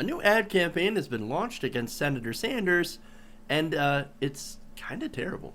A new ad campaign has been launched against Senator Sanders, and it's kind of terrible.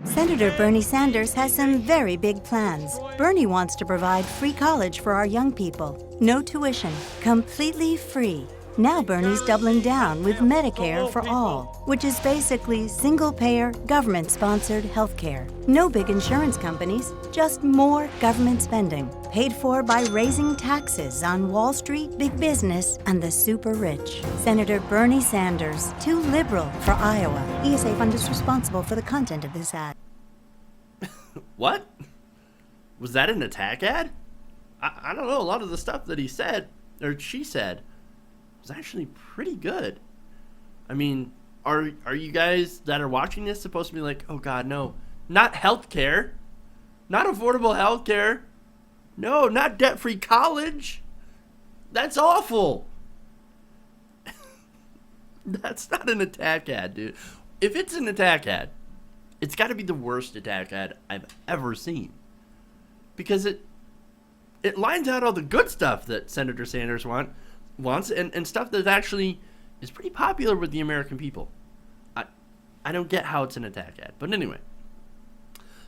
Senator Bernie Sanders has some very big plans. Bernie wants to provide free college for our young people. No tuition, completely free. Now Bernie's doubling down with Medicare for all, which is basically single-payer, government-sponsored health care. No big insurance companies, just more government spending, paid for by raising taxes on Wall Street, big business, and the super rich. Senator Bernie Sanders, too liberal for Iowa. ESA Fund is responsible for the content of this ad. What? Was that an attack ad? I don't know. A lot of the stuff that he said, or she said, was actually pretty good. I mean, are you guys that are watching this supposed to be like, oh God, no, not healthcare, not affordable healthcare, no, not debt-free college. That's awful. That's not an attack ad, dude. If it's an attack ad, it's got to be the worst attack ad I've ever seen, because it lines out all the good stuff that Senator Sanders wants and stuff that actually is pretty popular with the American people. I don't get how it's an attack ad. But anyway,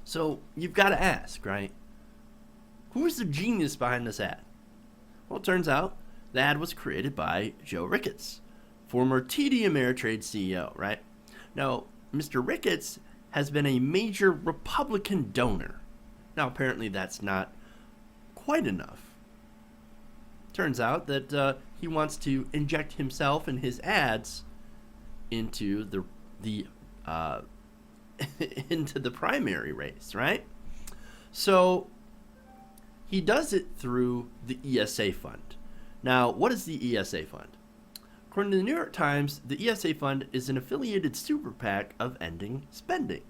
so you've got to ask, right? Who is the genius behind this ad? Well, it turns out the ad was created by Joe Ricketts, former TD Ameritrade CEO, right? Now, Mr. Ricketts has been a major Republican donor. Now, apparently that's not quite enough. Turns out that he wants to inject himself and his ads into the into the primary race, right? So he does it through the ESA Fund. Now, what is the ESA Fund? According to the New York Times, the ESA Fund is an affiliated super PAC of ending spending,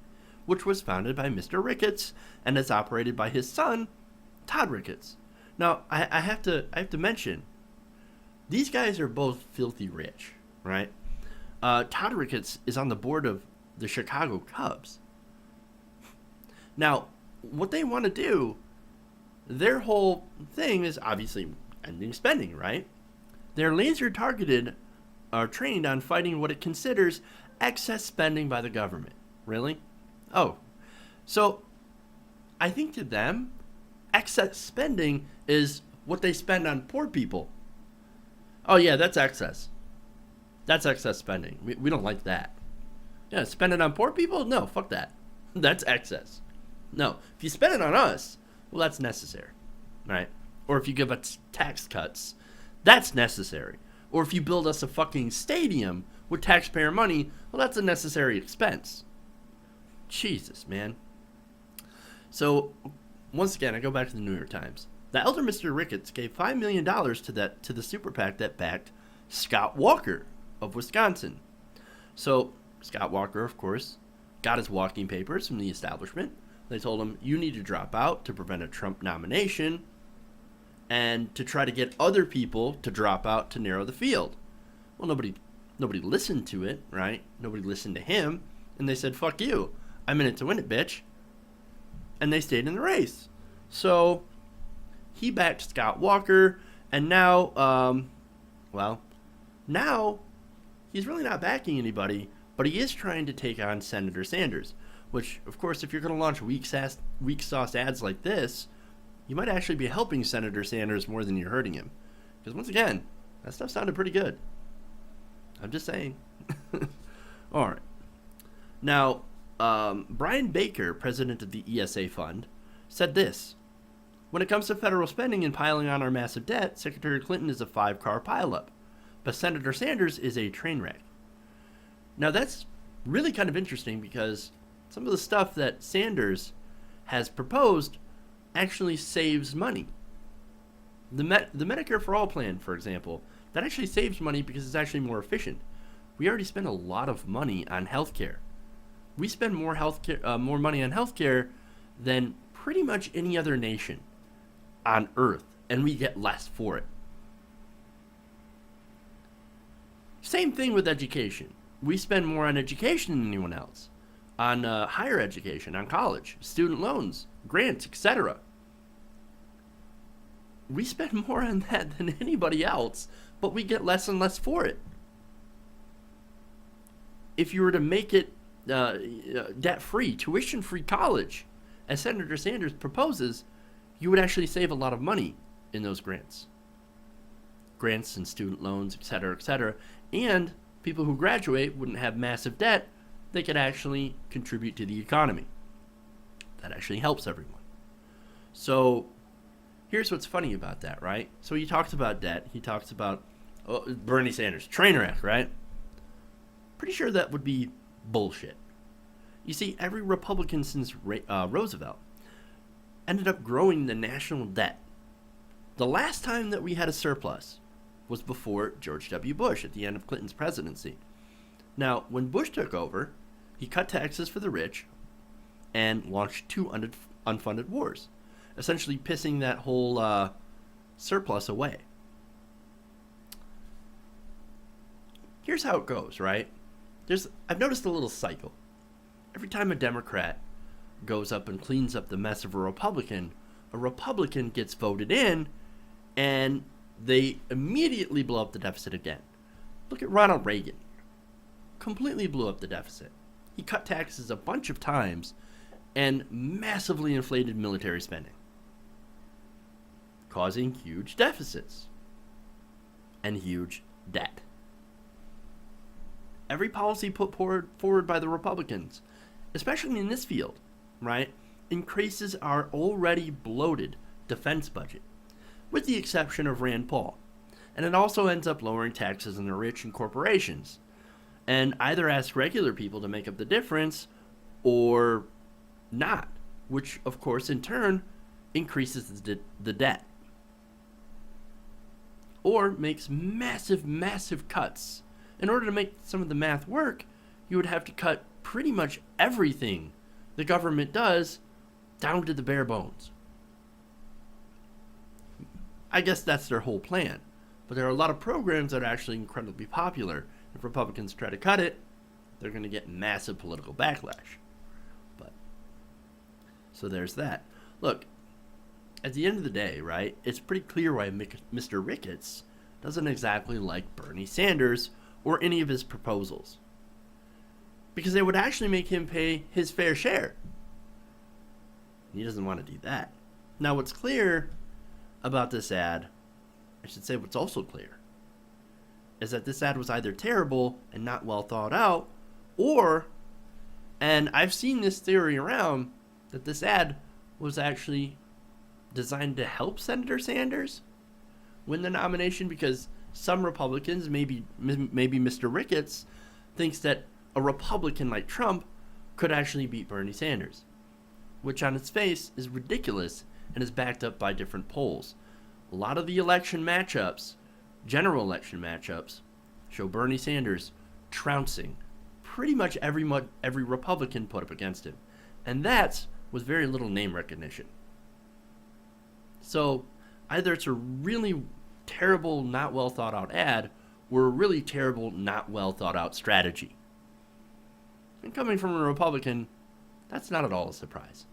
which was founded by Mr. Ricketts and is operated by his son, Todd Ricketts. Now, I have to mention, these guys are both filthy rich, right? Todd Ricketts is on the board of the Chicago Cubs. Now, what they want to do, their whole thing is obviously ending spending, right? They're laser targeted, are trained on fighting what it considers excess spending by the government. Really? Oh, so I think to them, excess spending is what they spend on poor people. Oh yeah, that's excess. That's excess spending. We don't like that. Yeah, spend it on poor people? No, fuck that. That's excess. No, if you spend it on us, well, that's necessary, right? Or if you give us tax cuts, that's necessary. Or if you build us a fucking stadium with taxpayer money, well, that's a necessary expense. Jesus, man. So, once again, I go back to the New York Times. The elder Mr. Ricketts gave $5 million to the super PAC that backed Scott Walker of Wisconsin. So, Scott Walker, of course, got his walking papers from the establishment. They told him, you need to drop out to prevent a Trump nomination and to try to get other people to drop out to narrow the field. Well, nobody listened to it, right? Nobody listened to him. And they said, fuck you. I'm in it to win it, bitch. And they stayed in the race. So he backed Scott Walker, and now, now he's really not backing anybody, but he is trying to take on Senator Sanders, which, of course, if you're going to launch weak sauce ads like this, you might actually be helping Senator Sanders more than you're hurting him. Because once again, that stuff sounded pretty good. I'm just saying. All right. Now, Brian Baker, president of the ESA Fund, said this: when it comes to federal spending and piling on our massive debt, Secretary Clinton is a 5-car pileup, but Senator Sanders is a train wreck. Now, that's really kind of interesting because some of the stuff that Sanders has proposed actually saves money. The Medicare for All plan, for example, that actually saves money because it's actually more efficient. We already spend a lot of money on healthcare. We spend more money on healthcare than pretty much any other nation on Earth, and we get less for it. Same thing with education. We spend more on education than anyone else, on higher education, on college, student loans, grants, etc. we spend more on that than anybody else, but we get less and less for it. If you were to make it debt-free, tuition-free college, as Senator Sanders proposes, you would actually save a lot of money in those grants. Grants and student loans, etc., and people who graduate wouldn't have massive debt. They could actually contribute to the economy. That actually helps everyone. So here's what's funny about that, right? So he talks about debt. He talks about Bernie Sanders, train wreck, right? Pretty sure that would be bullshit. You see, every Republican since Roosevelt ended up growing the national debt. The last time that we had a surplus was before George W. Bush at the end of Clinton's presidency. Now, when Bush took over, he cut taxes for the rich and launched 2 unfunded wars, essentially pissing that whole surplus away. Here's how it goes, right? I've noticed a little cycle. Every time a Democrat goes up and cleans up the mess of a Republican gets voted in, and they immediately blow up the deficit again. Look at Ronald Reagan. Completely blew up the deficit. He cut taxes a bunch of times and massively inflated military spending, causing huge deficits and huge debt. Every policy put forward by the Republicans, especially in this field, right, increases our already bloated defense budget, with the exception of Rand Paul. And it also ends up lowering taxes on the rich and corporations, and either asks regular people to make up the difference or not, which of course in turn increases the debt. Or makes massive cuts. In order to make some of the math work, you would have to cut pretty much everything the government does down to the bare bones. I guess that's their whole plan. But there are a lot of programs that are actually incredibly popular. If Republicans try to cut it, they're going to get massive political backlash. So there's that. Look, at the end of the day, right, it's pretty clear why Mr. Ricketts doesn't exactly like Bernie Sanders or any of his proposals, because they would actually make him pay his fair share. He doesn't want to do that. Now, what's clear about this ad, I should say what's also clear, is that this ad was either terrible and not well thought out, or, and I've seen this theory around, that this ad was actually designed to help Senator Sanders win the nomination, because some Republicans, maybe Mr. Ricketts, thinks that a Republican like Trump could actually beat Bernie Sanders, which on its face is ridiculous and is backed up by different polls. A lot of the general election matchups, show Bernie Sanders trouncing pretty much every Republican put up against him, and that's with very little name recognition. So either it's a really terrible, not well thought out ad, or a really terrible, not well thought out strategy. And coming from a Republican, that's not at all a surprise.